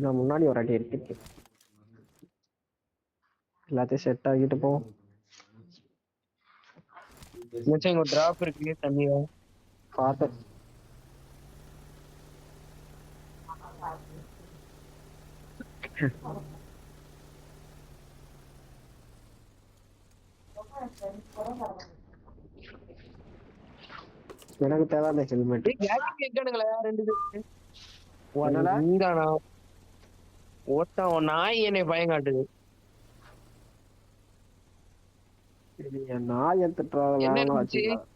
நான் முன்னாடி ஒரு அடி எடுத்துட்டு எல்லாத்தையும் செட் ஆகிட்டு போ. மச்சான் ஒரு டிராப் இருக்கு தண்ணியா. பார்த்து எனக்கு தேவை அந்த ஹெல்மெட். கேட்கானுங்களா 2 பேரு? என்னடா? இந்தானா ஒருத்தன் நாய் என்னை பயம் காட்டுது. நாய் எடுத்துட்டு என்ன வேணாம் இருந்துச்சு? வச்சுக்கலாம்.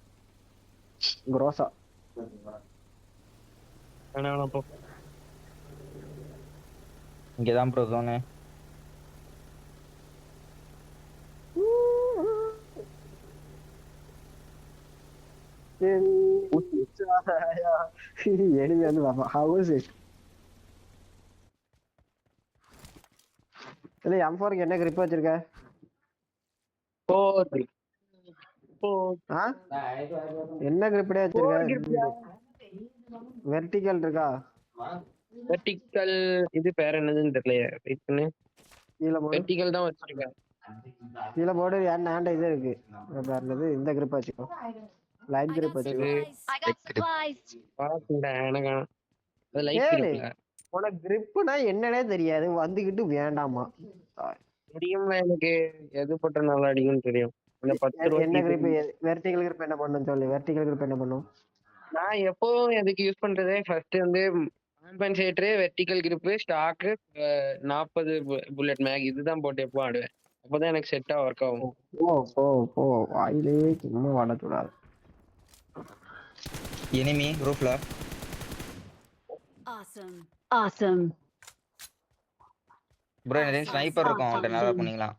குரோசா வேணாம் போ. இங்கதான் ப்ரோ ஜோனு. எனிமே வந்து ஹவுஸ் இல்ல M4க்கு என்ன grip வச்சிருக்க? ஆ? என்ன grip டே வச்சிருக்க? வெர்டிகல் இருக்கா? வெர்டிகல் இது பேர் என்னதுன்னு தெரியலையே. வெயிட் பண்ணு. கீழ போடு. வெர்டிகல் தான் வச்சிருக்கேன். கீழ போடு. ஏன்டா இது இருக்கு. பேர் என்னது? இந்த grip வச்சுக்கோ. லைட் grip வச்சுக்கோ. பாத்துடா எனக்கு அது லைட் ஏய் இருக்குல. உனக்கு gripனா என்னன்னே தெரியாது. வந்துகிட்டு வேண்டாமா? தெரியும்ல எனக்கு எது போட்ட நல்லா அடிக்கும்னு தெரியும். அந்த 10 ரூபாய் என்ன grip? வெர்டிகல் grip என்ன பண்ணும் சொல்லு. வெர்டிகல் grip என்ன பண்ணும்? நான் எப்பவும் எதுக்கு யூஸ் பண்றதே ஃபர்ஸ்ட் வந்து compensator, vertical grip, stock, 40 bullet mag இதுதான் போட்டு எப்போ ஆடுவேன். அப்பதான் எனக்கு செட்டா ஒர்க் ஆகும். போ வாயிலே சும்மா வாடக்கூடாது. எனிமி ரூஃப்ல. Awesome. ப்ரோ இந்த ஸ்னைப்பர் இருக்கும் அவன்கிட்ட நேரா பண்ணீங்களா?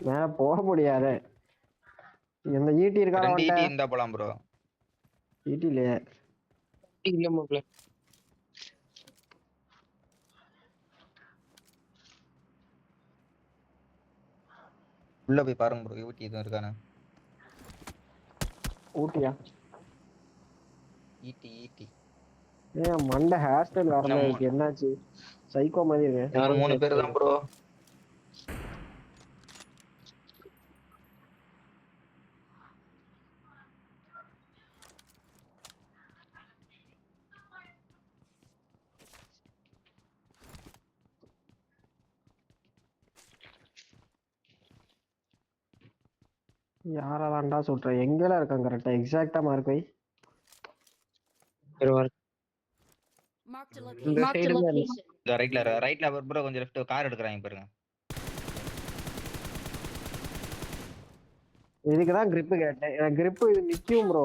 மேல போக முடியாது. இந்த ஈட்டி இருக்கா? 2 ஈட்டி இருந்தா போலாம் ப்ரோ. ஈட்டி இல்லையே. இல்ல மாப்ள. உள்ள போய் பாருங்க ப்ரோ ஈட்டி எதுவும் இருக்கானு. ஊட்டியா? ஈட்டி ஏன் மண்டை ஹேர் ஸ்டைல் வேற மாதிரி இருக்கு. என்னாச்சு? சைக்கோ மாதிரி இருக்கு. 3 பேர் தான் ப்ரோ. யாரெல்லாம்டா சொல்ற? எங்கெல்லாம் இருக்காங்க கரெக்டா எக்ஸாக்ட்டா மார்க் வை. இந்த சைடுல இந்த ரைட்ல ப்ரோ கொஞ்சம் லெஃப்ட் கார் எடுக்கறாங்க பாருங்க. இதுக்கு தான் grip கேட்டேன். எனக்கு grip இது நிக்கும் ப்ரோ.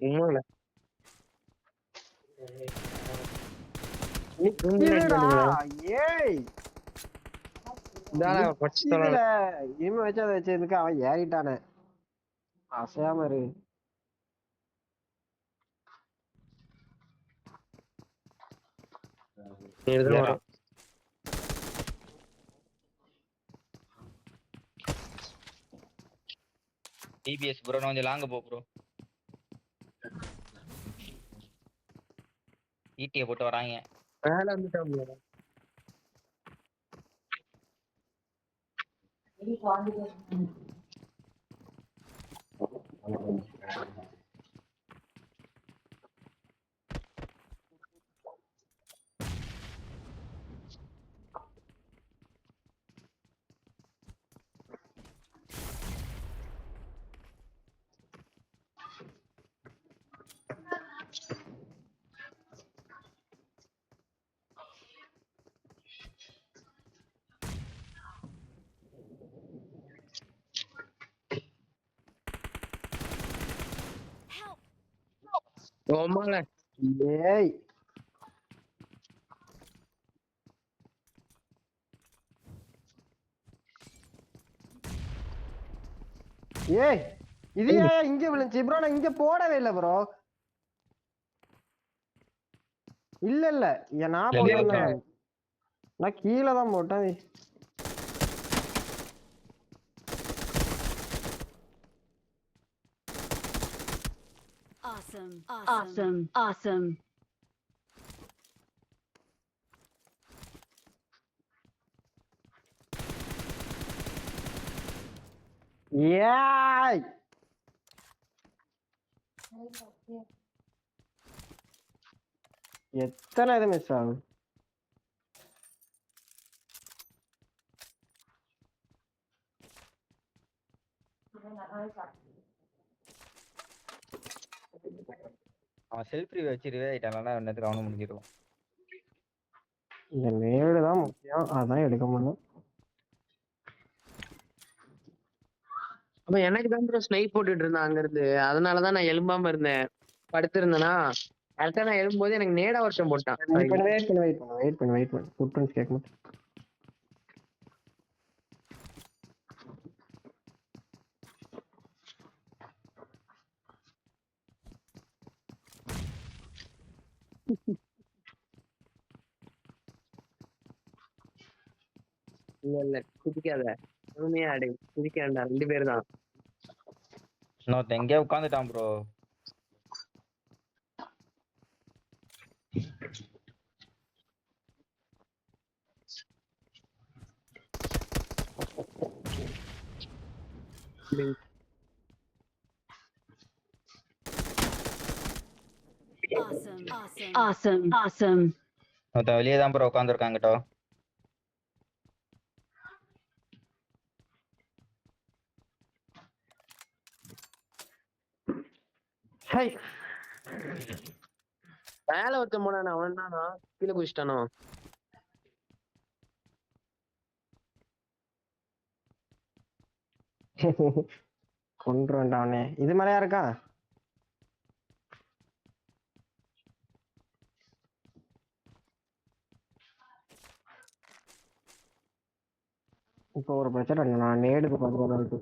உண்மையில நிக்குதுடா. ஏய் இதால பச்சத்தல இதுல இனிமே வச்சு அதை வச்சதுக்கு அவன் ஏறிட்டானே. அசையாம இரு. இதுதான் வரும். டிபிஎஸ் ப்ரோ கொஞ்சம் லாங்க போ ப்ரோ. ஈட்டியை போட்டு வராங்க. மேல வந்துட்டாங்க. ஓமால ஏய் ஏய் இது ஏன் இங்க விழுந்துச்சு ப்ரோ? நான் இங்க போடவே இல்லை ப்ரோ. இல்ல நான் போட்டேன். நான் கீழே தான் போட்டேன். Awesome. ஏய் எத்தனை இது மிஸ் ஆகும்? அவன் செல்ஃப் ரிவ்யூ வச்சு ரிவே ஆயிட்டானா என்னத்துக்கு அவனும் முடிஞ்சிருவான். இந்த நேடு தான் முக்கியம், அதான் எடுக்க முடியும். அப்ப எனக்கு தான் ப்ரோ ஸ்னைப் போட்டுட்டு இருந்தான் அங்க இருந்து, அதனாலதான் நான் எழும்பாம இருந்தேன். படுத்திருந்தேனா கரெக்டா நான் எழும்பும்போது எனக்கு நேடா வருஷம் போட்டான். வெயிட் பண்ணு ஃபுட்பிரிண்ட்ஸ் கேட்க மாட்டேன். இல்ல குதிக்காத, பொறுமையா ஆடு, குதிக்க வேண்டாம், 2 பேர் தான். இன்னொருத்தன் எங்கேயோ உட்காந்துட்டான் ப்ரோ. Awesome. இன்னொருத்தன் வெளியே தான் ப்ரோ உட்காந்துருக்காங்கட்டோ. மேல ஒருத்தன் போனானே, அவன் தானா கீழே குதிச்சிட்டானோ? கொன்றுவேன்டா அவனே. இது மேலயா இருக்கா? இப்போ ஒரு பிரச்சனை இல்லை, நான் நேடுக்கு பார்த்து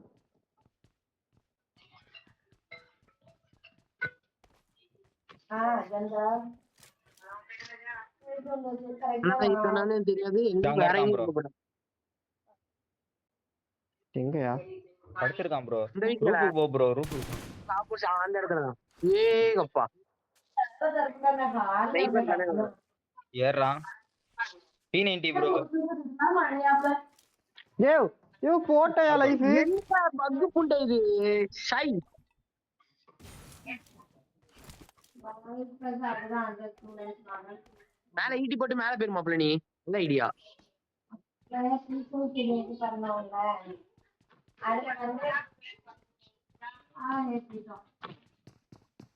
இப்ப தெரியாது எங்க அங்க வேற இருக்கான் எங்கேயும் bro. போகப்படாது. எங்கயா? படுத்திருக்கான் ப்ரோ. இந்த வீட்டுல ரூஃபுக்கு போ ப்ரோ, ரூஃபுக்கு. ஆப்போசிட் அந்த இடத்துல தான். ஏகப்பா ஏறான். P90 bro. ஏவ் ஏவ் போட்டயா லைஃப்? என்ன பக்கு புண்டை இது ஷை. மேல ஈட்டி போட்டு மேல போயிரு மாப்ள, நீ என்ன ஐடியா?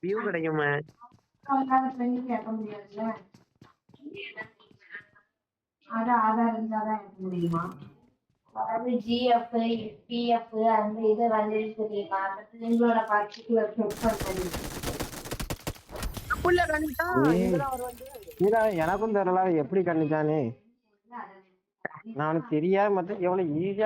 வியூ கிடைக்குமே. அதாவது GF, PF அந்த இது வந்து தெரியுமா? எங்களோட பர்டிகுலர் செட் பண்ணது. புள்ள கணிதா இதெல்லாம் அவர் வந்து எனக்கும் தெரியல எப்படி கண்ணிச்சானே. நான் தெரியாம எவ்வளவு ஈஸியா